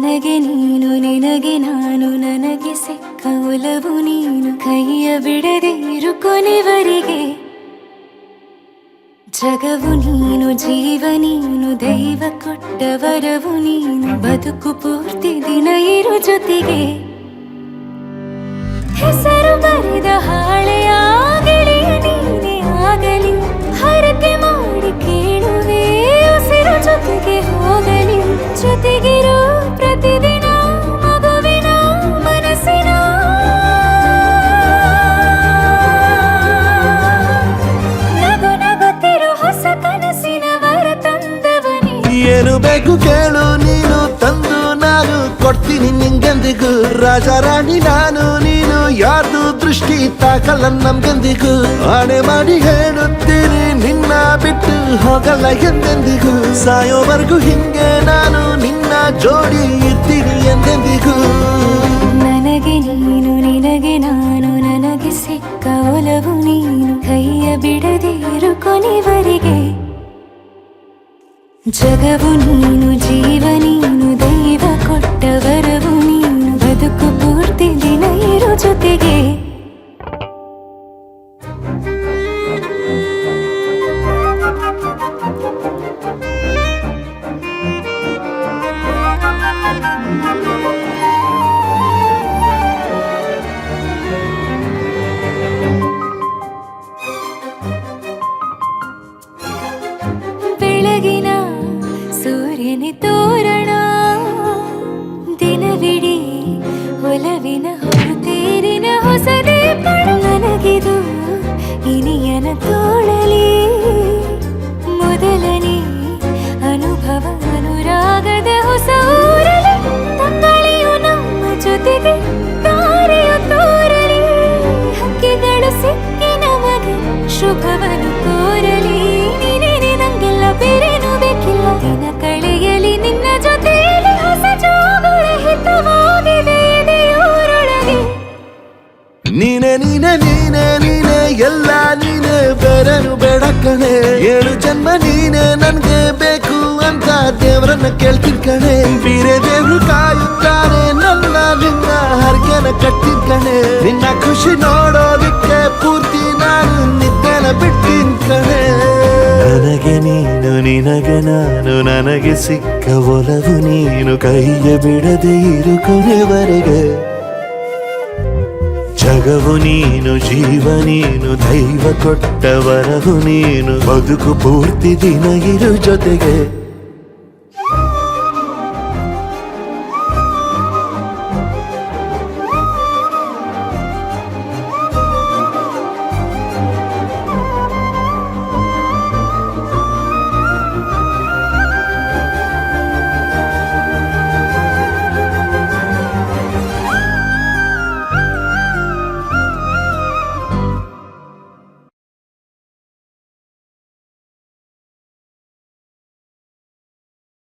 ನನಗೆ ನೀನು ನಿನಗೆ ನಾನು ನನಗೆ ಸಿಕ್ಕ ಒಲವು ನೀನು ಕೈಯ ಬಿಡದೆ ಇರು ಕೊನೆವರೆಗೆ ಜಗವು ನೀನು ಜೀವ ನೀನು ದೈವ ಕೊಟ್ಟ ವರವು ನೀನು ಬದುಕು ಪೂರ್ತಿ ದಿನ ಇರು ಜೊತೆಗೆ ಹೆಸರು ಬರೆದ ಹಾಳೆಯ ಗೆಳೆಯ ನೀನೇ ಆಗಲಿ ಹರಕೆ ಮಾಡಿ ಕೇಳುವೆ ಉಸಿರು ಜೊತೆಗೆ ಹೋಗಲಿ ಜೊತೆಗಿರೋ ಪ್ರತಿದಿನ ಮಗುವಿನ ಮನಸ್ಸಿನ ನಗು ನಗುತ್ತಿರು ಹೊಸ ಕನಸಿನ ವರ ತಂದವನೇ ಏನು ಬೇಕು ಕೇಳು ನೀನು ತಂದು ನಾನು ಕೊಡ್ತೀನಿ ನಿಂಗೆಂದಿಗೂ ರಾಜ ರಾಣಿ ನಾನು ನೀನು ಯಾರ್ದು ದೃಷ್ಟಿ ತಾಕಲ್ಲ ನಮ್ಗೆಂದಿಗೂ ಆಣೆ ಮಾಡಿ ಹೇಳುತ್ತೀನಿ ನಿನ್ನ ಬಿಟ್ಟು ಹೋಗಲ್ಲ ಎಂದೆಂದಿಗೂ ಸಾಯೋವರೆಗೂ ಹಿಂಗೆ ನಾನು ನಿನ್ನ ಜೋಡಿ ಇರ್ತೀನಿ ಎಂದೆಂದಿಗೂ ನನಗೆ ನೀನು ನಿನಗೆ ನಾನು ನನಗೆ ಸಿಕ್ಕ ಒಲವು ನೀನು ಕೈಯ ಬಿಡದೆ ಇರು ಕೊನೆವರೆಗೆ ಜಗವು ನೀನು ಜೀವ ನೀನು ದೈವ ಕೊಟ್ಟ ವರವು ನೀನು ಬದುಕು ಪೂರ್ತಿ ದಿನ ಇರು ಜೊತೆಗೆ ಬೆಳಗಿನ ಸೂರ್ಯನೇ ತೋರಣ ದಿನವಿಡೀ ಒಲವಿನ ಹೊರತೇರಿನ ಹೊಸದೇ ನನಗಿದು ಇನಿಯನ ತೋಳಲಿ ಮೊದಲನೇ ಅನುಭವ ಅನುರಾಗದ ಹೊಸ ಊರಲಿ ತಂಗಳಿಯು ನಮ್ಮ ಜೊತೆಗೆ ತಾರೆಯು ತೋರಲಿ ಹಕ್ಕಿಗಳು ಸಿಕ್ಕಿ ನಮಗೆ ಶುಭವನ್ನು ಕೋರಲಿ ನೀನೇನೆ ನಂಗೆಲ್ಲ ಬೇರೇನು ಬೇಕಿಲ್ಲ ದಿನ ಕಳೆಯಲಿ ನಿನ್ನ ಜೊತೆಯಲ್ಲಿ ಹೊಸ ಜೋಗುಳ ಹಿತವಾಗಿದೆ ಇದೆಯೂರೊಳಗೆ ನೀನೆ ನೀನೆ ನೀನೆ ನೀನೆ ಎಲ್ಲ ನೀನೆ ಬೇರೆನು ಬೇಡ ಕಣೆ 7 ಜನ್ಮ ನೀನೆ ನನ್ಗೆ ಬೇಕು ಅಂತ ದೇವರನ್ನ ಕೇಳ್ತೀನಿ ಕಣೆ ಬೇರೆ ದೇವ್ರು ಕಾಯುತ್ತಾರೆ ನನ್ನ ನಿನ್ನ ಹರಕೆನ ಕಟ್ಟಿನ ಕಣೆ ನಿನ್ನ ಖುಷಿ ನೋಡೋದಕ್ಕೆ ಪೂರ್ತಿ ನಾನು ನಿದ್ದೆನ ಬಿಟ್ಟಿನ ಕಣೆ ನನಗೆ ನೀನು ನಿನಗೆ ನಾನು ನನಗೆ ಸಿಕ್ಕ ಒಲವು ನೀನು ಕೈಯ ಬಿಡದೆ ಇರು ಕೊನೆವರೆಗೆ ಜಗವು ನೀನು ಜೀವ ನೀನು ದೈವ ಕೊಟ್ಟ ವರವು ನೀನು ಬದುಕು ಪೂರ್ತಿ ದಿನ ಇರು ಜೊತೆಗೆ